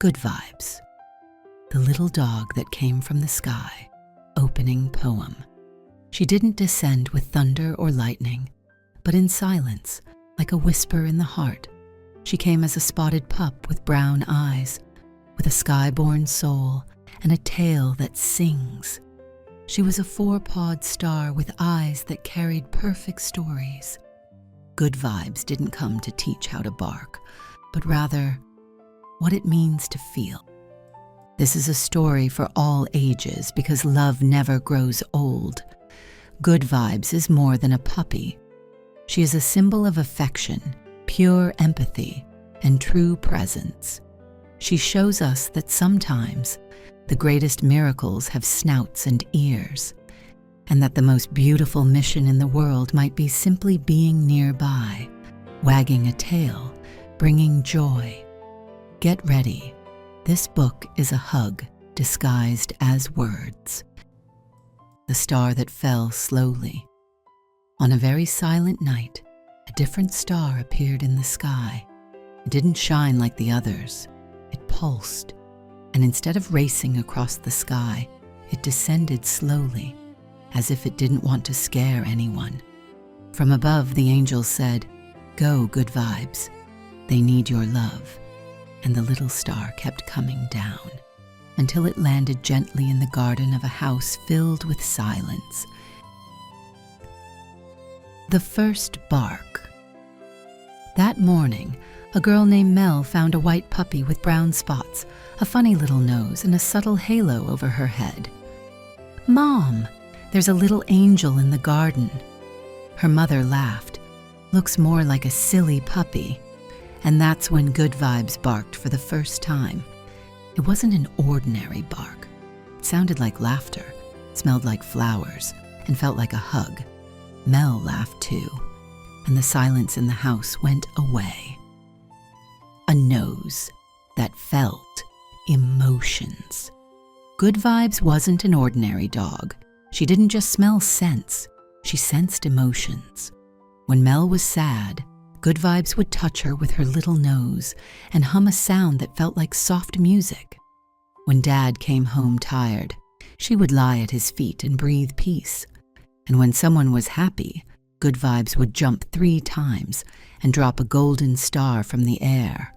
Good Vibes, the little dog that came from the sky, opening poem. She didn't descend with thunder or lightning, but in silence, like a whisper in the heart. She came as a spotted pup with brown eyes, with a sky-born soul and a tail that sings. She was a four-pawed star with eyes that carried perfect stories. Good Vibes didn't come to teach how to bark, but rather what it means to feel. This is a story for all ages because love never grows old. Good Vibes is more than a puppy. She is a symbol of affection, pure empathy, and true presence. She shows us that sometimes the greatest miracles have snouts and ears, and that the most beautiful mission in the world might be simply being nearby, wagging a tail, bringing joy. Get ready. This book is a hug disguised as words. The star that fell slowly. On a very silent night, a different star appeared in the sky. It didn't shine like the others. It pulsed, and instead of racing across the sky, it descended slowly, as if it didn't want to scare anyone. From above, the angel said, "Go, Good Vibes. They need your love." And the little star kept coming down until it landed gently in the garden of a house filled with silence. The first bark. That morning, a girl named Mel found a white puppy with brown spots, a funny little nose, and a subtle halo over her head. "Mom, there's a little angel in the garden." Her mother laughed. "Looks more like a silly puppy." And that's when Good Vibes barked for the first time. It wasn't an ordinary bark. It sounded like laughter, smelled like flowers, and felt like a hug. Mel laughed too, and the silence in the house went away. A nose that felt emotions. Good Vibes wasn't an ordinary dog. She didn't just smell scents, she sensed emotions. When Mel was sad, Good Vibes would touch her with her little nose and hum a sound that felt like soft music. When Dad came home tired, she would lie at his feet and breathe peace. And when someone was happy, Good Vibes would jump 3 times and drop a golden star from the air.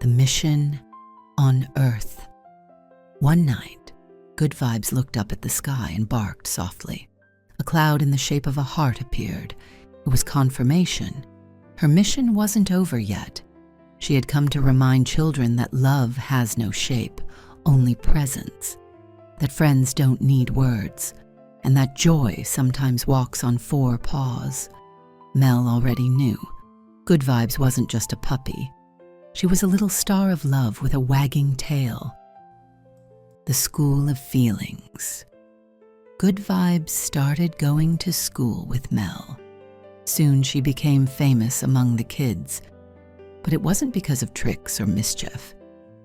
The mission on Earth. One night, Good Vibes looked up at the sky and barked softly. A cloud in the shape of a heart appeared. It was confirmation. Her mission wasn't over yet. She had come to remind children that love has no shape, only presence, that friends don't need words, and that joy sometimes walks on 4 paws. Mel already knew. Good Vibes wasn't just a puppy. She was a little star of love with a wagging tail. The School of Feelings. Good Vibes started going to school with Mel. Soon she became famous among the kids, but it wasn't because of tricks or mischief.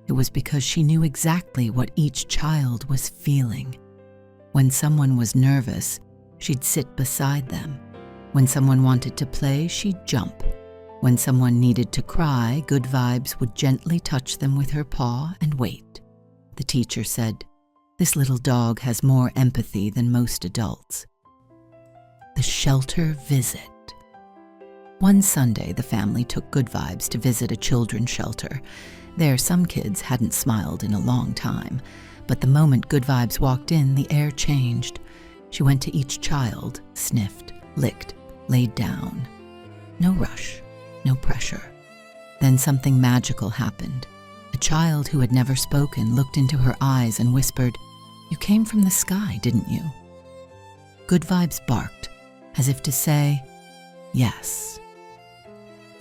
It was because she knew exactly what each child was feeling. When someone was nervous, she'd sit beside them. When someone wanted to play, she'd jump. When someone needed to cry, Good Vibes would gently touch them with her paw and wait. The teacher said, "This little dog has more empathy than most adults." The shelter visit. One Sunday, the family took Good Vibes to visit a children's shelter. There, some kids hadn't smiled in a long time, but the moment Good Vibes walked in, the air changed. She went to each child, sniffed, licked, laid down. No rush, no pressure. Then something magical happened. A child who had never spoken looked into her eyes and whispered, "You came from the sky, didn't you?" Good Vibes barked, as if to say, "Yes."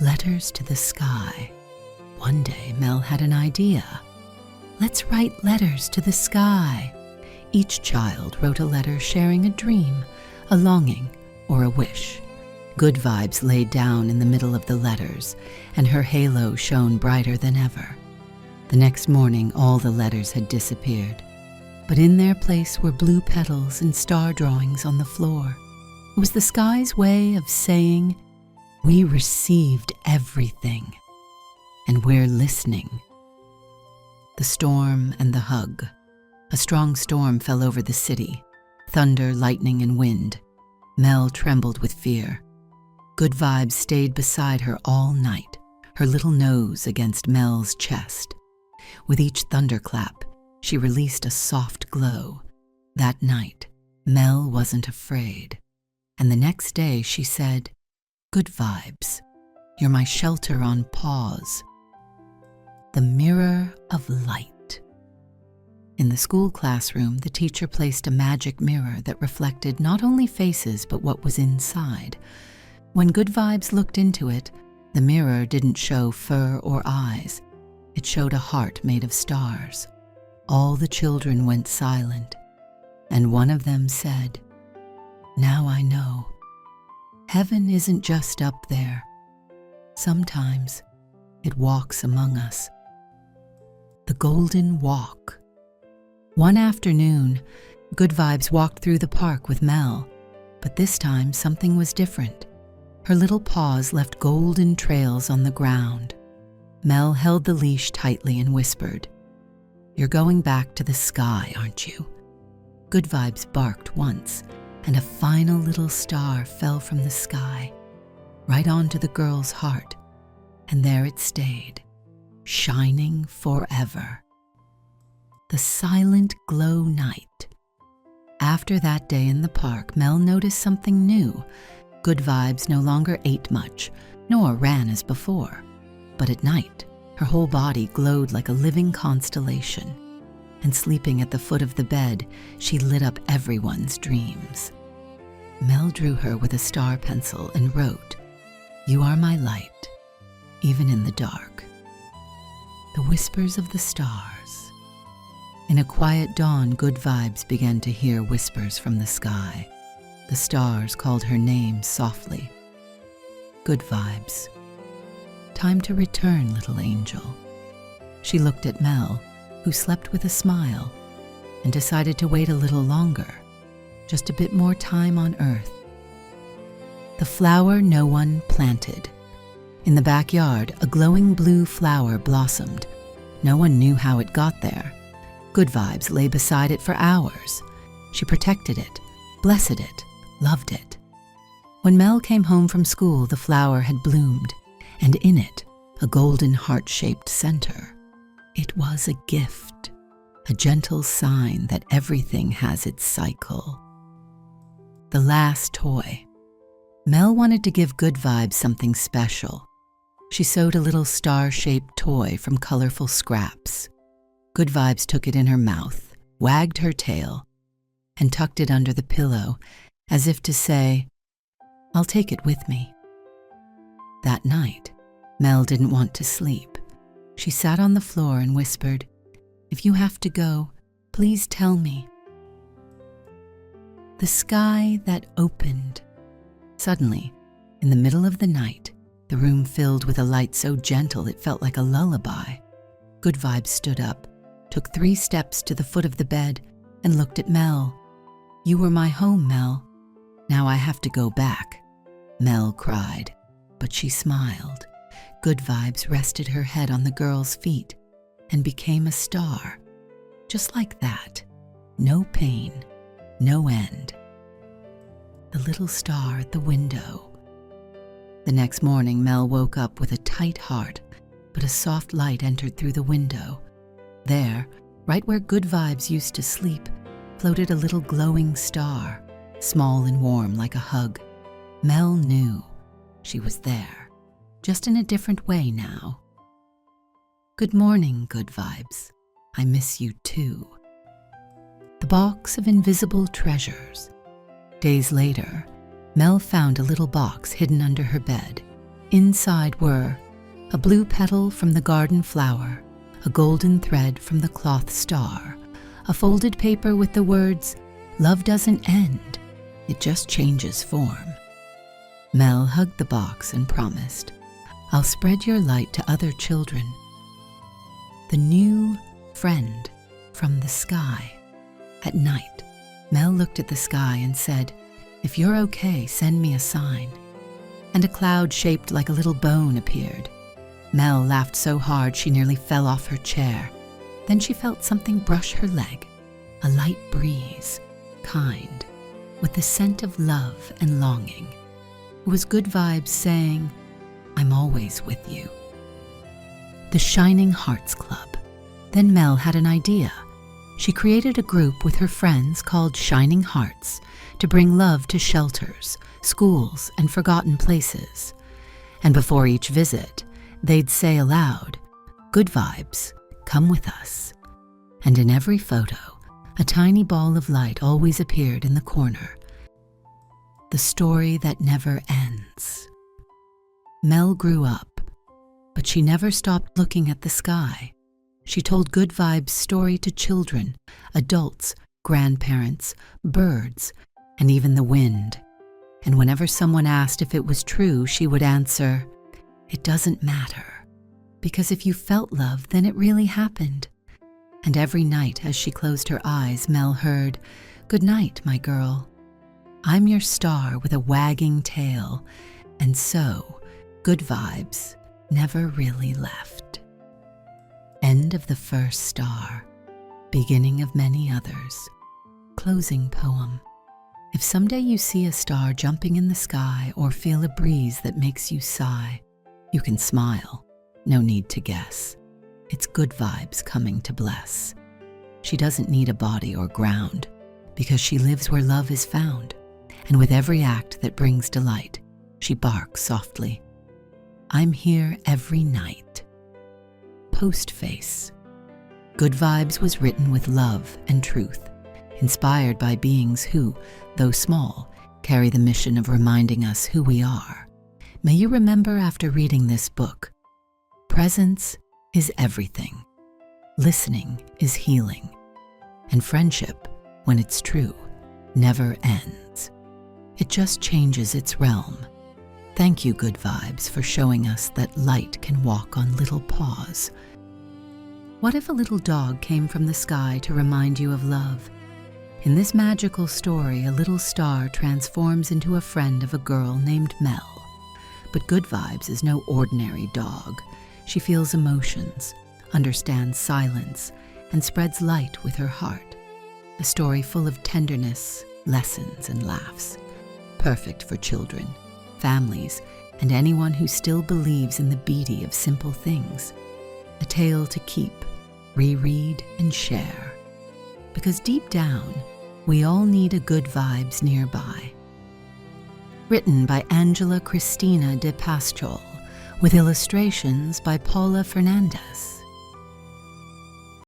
Letters to the sky. One day, Mel had an idea. "Let's write letters to the sky." Each child wrote a letter sharing a dream, a longing, or a wish. Good Vibes laid down in the middle of the letters, and her halo shone brighter than ever. The next morning, all the letters had disappeared, but in their place were blue petals and star drawings on the floor. It was the sky's way of saying, "We received everything, and we're listening." the storm and the hug. A strong storm fell over the city. Thunder, lightning, and wind. Mel trembled with fear. Goodvibes stayed beside her all night, her little nose against Mel's chest. With each thunderclap, she released a soft glow. That night, Mel wasn't afraid. And the next day she said, "Goodvibes, you're my shelter on pause." The mirror of light. In the school classroom, the teacher placed a magic mirror that reflected not only faces but what was inside. When Goodvibes looked into it, the mirror didn't show fur or eyes. It showed a heart made of stars. All the children went silent, and one of them said, "Now I know. Heaven isn't just up there. Sometimes it walks among us." The Golden Walk. One afternoon, Goodvibes walked through the park with Mel, but this time something was different. Her little paws left golden trails on the ground. Mel held the leash tightly and whispered, "You're going back to the sky, aren't you?" Goodvibes barked once, and a final little star fell from the sky, right onto the girl's heart, and there it stayed, shining forever. The silent glow night. After that day in the park, Mel noticed something new. Goodvibes no longer ate much, nor ran as before. But at night, her whole body glowed like a living constellation. And sleeping at the foot of the bed, she lit up everyone's dreams. Mel drew her with a star pencil and wrote, "You are my light, even in the dark." The whispers of the stars. In a quiet dawn, Goodvibes began to hear whispers from the sky. The stars called her name softly. Goodvibes. Time to return, little angel. She looked at Mel, who slept with a smile, and decided to wait a little longer, just a bit more time on Earth. The flower no one planted. In the backyard, a glowing blue flower blossomed. No one knew how it got there. Goodvibes lay beside it for hours. She protected it, blessed it, loved it. When Mel came home from school, the flower had bloomed, and in it, a golden heart-shaped center. It was a gift, a gentle sign that everything has its cycle. The last toy. Mel wanted to give Goodvibes something special. She sewed a little star-shaped toy from colorful scraps. Goodvibes took it in her mouth, wagged her tail, and tucked it under the pillow, as if to say, "I'll take it with me." That night, Mel didn't want to sleep. She sat on the floor and whispered, "If you have to go, please tell me." The sky that opened. Suddenly, in the middle of the night, the room filled with a light so gentle it felt like a lullaby. Goodvibes stood up, took 3 steps to the foot of the bed, and looked at Mel. "You were my home, Mel. Now I have to go back." Mel cried, but she smiled. Goodvibes rested her head on the girl's feet and became a star. Just like that. No pain, no end. The little star at the window. The next morning, Mel woke up with a tight heart, but a soft light entered through the window. There, right where Goodvibes used to sleep, floated a little glowing star, small and warm like a hug. Mel knew she was there, just in a different way now. "Good morning, Goodvibes. I miss you too." The box of invisible treasures. Days later, Mel found a little box hidden under her bed. Inside were a blue petal from the garden flower, a golden thread from the cloth star, a folded paper with the words, "Love doesn't end, it just changes form." Mel hugged the box and promised, "I'll spread your light to other children." The new friend from the sky. At night, Mel looked at the sky and said, "If you're okay, send me a sign." And a cloud shaped like a little bone appeared. Mel laughed so hard she nearly fell off her chair. Then she felt something brush her leg, a light breeze, kind, with the scent of love and longing. It was Goodvibes saying, "I'm always with you." The Shining Hearts Club. Then Mel had an idea. She created a group with her friends called Shining Hearts to bring love to shelters, schools, and forgotten places. And before each visit, they'd say aloud, "Goodvibes, come with us." And in every photo, a tiny ball of light always appeared in the corner. The story that never ends. Mel grew up, but she never stopped looking at the sky. She told Goodvibes' story to children, adults, grandparents, birds, and even the wind. And whenever someone asked if it was true, she would answer, "It doesn't matter, because if you felt love, then it really happened." And every night as she closed her eyes, Mel heard, "Good night, my girl. I'm your star with a wagging tail." And so, Goodvibes never really left. End of the first star, beginning of many others. Closing poem. If someday you see a star jumping in the sky or feel a breeze that makes you sigh, you can smile. No need to guess. It's Goodvibes coming to bless. She doesn't need a body or ground, because she lives where love is found. And with every act that brings delight, she barks softly, "I'm here every night." Postface. Goodvibes was written with love and truth, inspired by beings who, though small, carry the mission of reminding us who we are. May you remember after reading this book, presence is everything, listening is healing, and friendship, when it's true, never ends. It just changes its realm. Thank you, Goodvibes, for showing us that light can walk on little paws. What if a little dog came from the sky to remind you of love? In this magical story, a little star transforms into a friend of a girl named Mel. But Goodvibes is no ordinary dog. She feels emotions, understands silence, and spreads light with her heart. A story full of tenderness, lessons, and laughs. Perfect for children, families, and anyone who still believes in the beauty of simple things. A tale to keep, reread, and share. Because deep down, we all need a Goodvibes nearby. Written by Angela Cristina de Pascual, with illustrations by Paula Fernandez.